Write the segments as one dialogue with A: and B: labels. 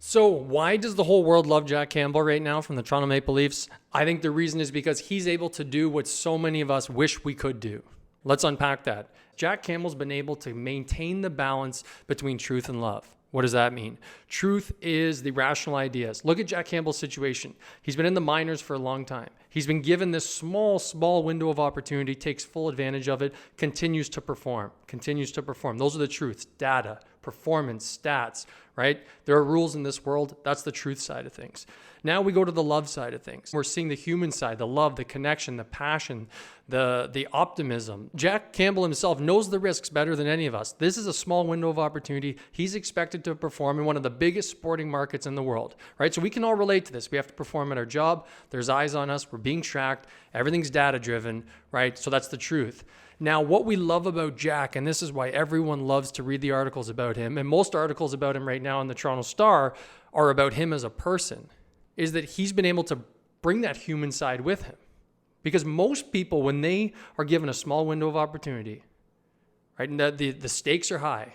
A: So why does the whole world love Jack Campbell right now from the Toronto Maple Leafs? I think the reason is because he's able to do what so many of us wish we could do. Let's unpack that. Jack Campbell's been able to maintain the balance between truth and love. What does that mean? Truth is the rational ideas. Look at Jack Campbell's situation. He's been in the minors for a long time. He's been given this small window of opportunity, takes full advantage of it, continues to perform. Those are the truths, data, performance, stats, right? There are rules in this world. That's the truth side of things. Now we go to the love side of things. We're seeing the human side, the love, the connection, the passion, the optimism. Jack Campbell himself knows the risks better than any of us. This is a small window of opportunity. He's expected to perform in one of the biggest sporting markets in the world, right? So we can all relate to this. We have to perform at our job. There's eyes on us. We're being tracked. Everything's data driven, right? So that's the truth. Now, what we love about Jack, and this is why everyone loves to read the articles about him, and most articles about him right now in the Toronto Star are about him as a person, is that he's been able to bring that human side with him. Because most people, when they are given a small window of opportunity, right, and the stakes are high,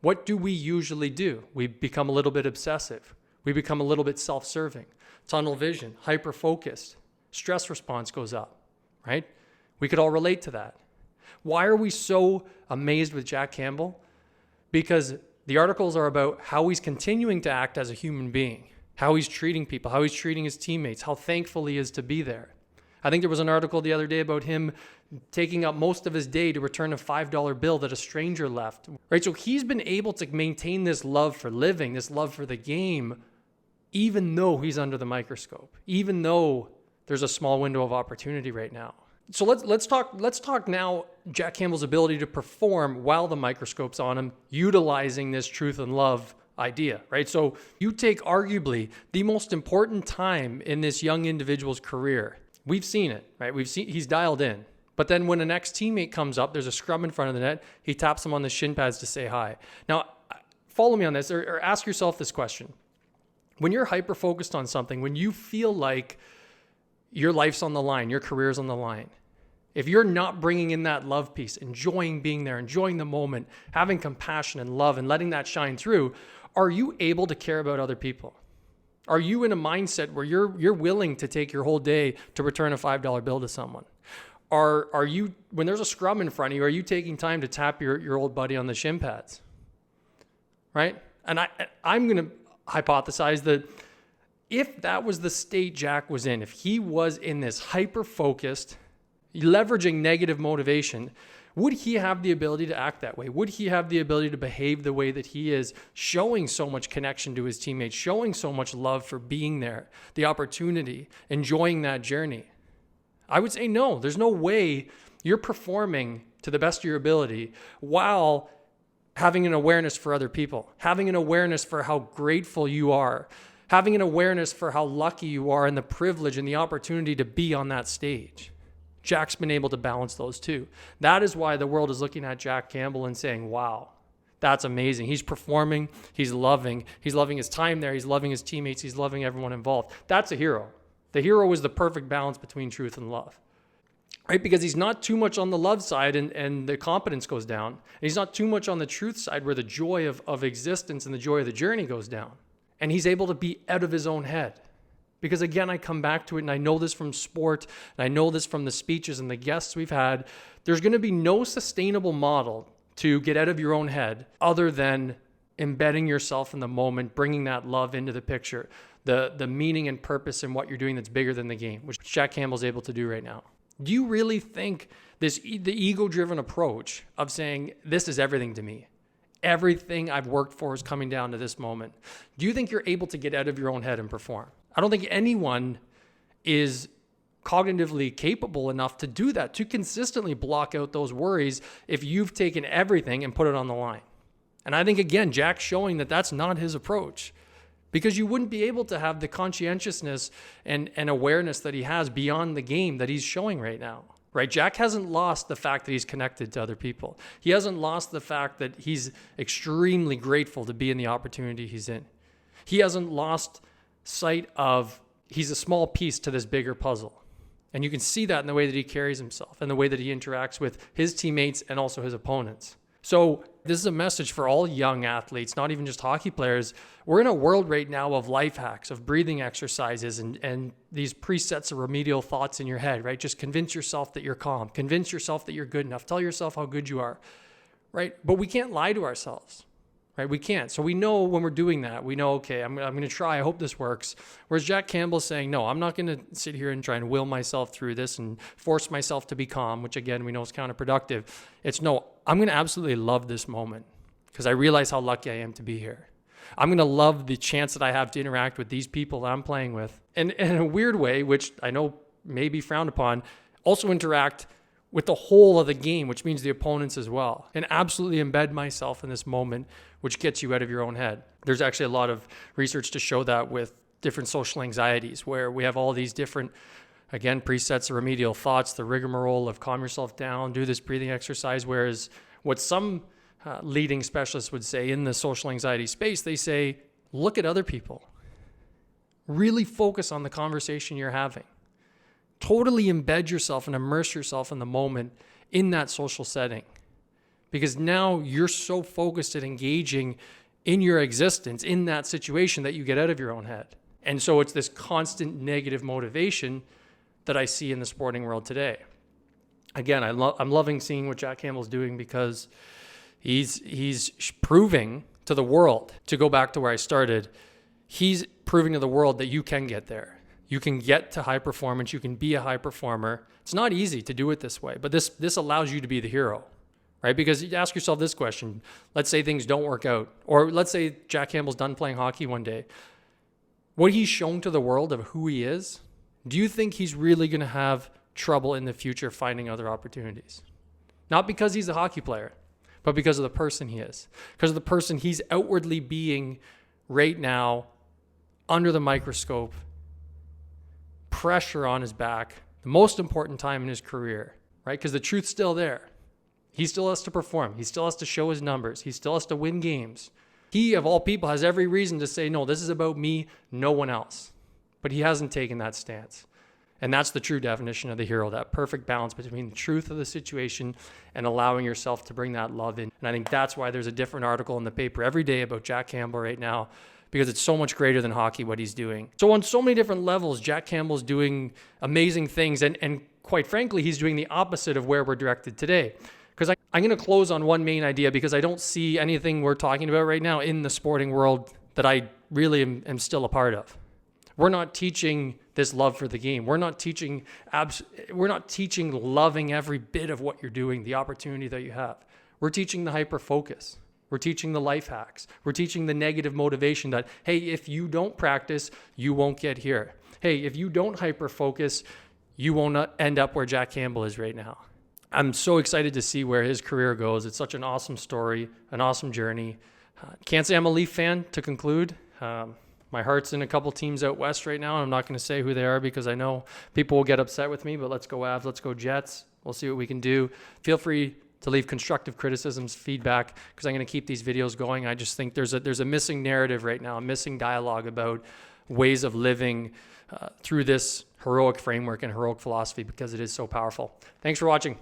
A: what do we usually do? We become a little bit obsessive. We become a little bit self-serving, tunnel vision, hyper-focused. Stress response goes up, right? We could all relate to that. Why are we so amazed with Jack Campbell? Because the articles are about how he's continuing to act as a human being, how he's treating people, how he's treating his teammates, how thankful he is to be there. I think there was an article the other day about him taking up most of his day to return a $5 bill that a stranger left, right? So he's been able to maintain this love for living, this love for the game, even though he's under the microscope, even though there's a small window of opportunity right now. So let's talk now Jack Campbell's ability to perform while the microscope's on him, utilizing this truth and love idea, right? So you take arguably the most important time in this young individual's career. We've seen it, right? He's dialed in. But then when an ex-teammate comes up, there's a scrum in front of the net, he taps him on the shin pads to say hi. Now, follow me on this or ask yourself this question. When you're hyper-focused on something, when you feel like your life's on the line, your career's on the line, if you're not bringing in that love piece, enjoying being there, enjoying the moment, having compassion and love and letting that shine through, are you able to care about other people? Are you in a mindset where you're willing to take your whole day to return a $5 bill to someone? Are you, when there's a scrum in front of you, are you taking time to tap your old buddy on the shin pads? Right? And I'm going to hypothesize that if that was the state Jack was in, if he was in this hyper-focused, leveraging negative motivation, would he have the ability to act that way? Would he have the ability to behave the way that he is, showing so much connection to his teammates, showing so much love for being there, the opportunity, enjoying that journey? I would say no. There's no way you're performing to the best of your ability while having an awareness for other people, having an awareness for how grateful you are, having an awareness for how lucky you are and the privilege and the opportunity to be on that stage. Jack's been able to balance those two. That is why the world is looking at Jack Campbell and saying, wow, that's amazing. He's performing, he's loving his time there, he's loving his teammates, he's loving everyone involved. That's a hero. The hero is the perfect balance between truth and love, right? Because he's not too much on the love side and the competence goes down. And he's not too much on the truth side where the joy of existence and the joy of the journey goes down. And he's able to be out of his own head. Because again, I come back to it, and I know this from sport, and I know this from the speeches and the guests we've had. There's going to be no sustainable model to get out of your own head other than embedding yourself in the moment, bringing that love into the picture, the meaning and purpose in what you're doing that's bigger than the game, which Jack Campbell's able to do right now. Do you really think the ego-driven approach of saying, this is everything to me, everything I've worked for is coming down to this moment, do you think you're able to get out of your own head and perform? I don't think anyone is cognitively capable enough to do that, to consistently block out those worries if you've taken everything and put it on the line. And I think, again, Jack's showing that that's not his approach, because you wouldn't be able to have the conscientiousness and awareness that he has beyond the game that he's showing right now. Right? Jack hasn't lost the fact that he's connected to other people. He hasn't lost the fact that he's extremely grateful to be in the opportunity he's in. He hasn't lost sight of he's a small piece to this bigger puzzle. And you can see that in the way that he carries himself and the way that he interacts with his teammates and also his opponents. So this is a message for all young athletes, not even just hockey players. We're in a world right now of life hacks, of breathing exercises and these presets of remedial thoughts in your head, right? Just convince yourself that you're calm. Convince yourself that you're good enough. Tell yourself how good you are, right? But we can't lie to ourselves, right? We can't. So we know when we're doing that, we know, okay, I'm going to try. I hope this works. Whereas Jack Campbell's saying, no, I'm not going to sit here and try and will myself through this and force myself to be calm, which again, we know is counterproductive. It's no, I'm going to absolutely love this moment because I realize how lucky I am to be here. I'm going to love the chance that I have to interact with these people that I'm playing with. And in a weird way, which I know may be frowned upon, also interact with the whole of the game, which means the opponents as well, and absolutely embed myself in this moment, which gets you out of your own head. There's actually a lot of research to show that with different social anxieties, where we have all these different, again, presets of remedial thoughts, the rigmarole of calm yourself down, do this breathing exercise, whereas what some leading specialists would say in the social anxiety space, they say, look at other people. Really focus on the conversation you're having. Totally embed yourself and immerse yourself in the moment in that social setting. Because now you're so focused at engaging in your existence in that situation that you get out of your own head. And so it's this constant negative motivation that I see in the sporting world today. Again, I'm loving seeing what Jack Campbell's doing because he's proving to the world, to go back to where I started, he's proving to the world that you can get there. You can get to high performance. You can be a high performer. It's not easy to do it this way, but this allows you to be the hero, right? Because you ask yourself this question. Let's say things don't work out, or let's say Jack Campbell's done playing hockey one day. What he's shown to the world of who he is, do you think he's really going to have trouble in the future finding other opportunities? Not because he's a hockey player, but because of the person he is. Because of the person he's outwardly being right now, under the microscope, pressure on his back, the most important time in his career, right? Because the truth's still there. He still has to perform. He still has to show his numbers. He still has to win games. He, of all people, has every reason to say, no, this is about me, no one else. But he hasn't taken that stance. And that's the true definition of the hero, that perfect balance between the truth of the situation and allowing yourself to bring that love in. And I think that's why there's a different article in the paper every day about Jack Campbell right now, because it's so much greater than hockey, what he's doing. So on so many different levels, Jack Campbell's doing amazing things. And quite frankly, he's doing the opposite of where we're directed today. Because I'm going to close on one main idea because I don't see anything we're talking about right now in the sporting world that I really am still a part of. We're not teaching this love for the game. We're not teaching loving every bit of what you're doing, the opportunity that you have. We're teaching the hyper focus. We're teaching the life hacks. We're teaching the negative motivation that, hey, if you don't practice, you won't get here. Hey, if you don't hyper focus, you won't end up where Jack Campbell is right now. I'm so excited to see where his career goes. It's such an awesome story, an awesome journey. Can't say I'm a Leaf fan to conclude. My heart's in a couple teams out west right now. I'm not going to say who they are because I know people will get upset with me, but let's go Avs, let's go Jets. We'll see what we can do. Feel free to leave constructive criticisms, feedback, because I'm going to keep these videos going. I just think there's a missing narrative right now, a missing dialogue about ways of living through this heroic framework and heroic philosophy because it is so powerful. Thanks for watching.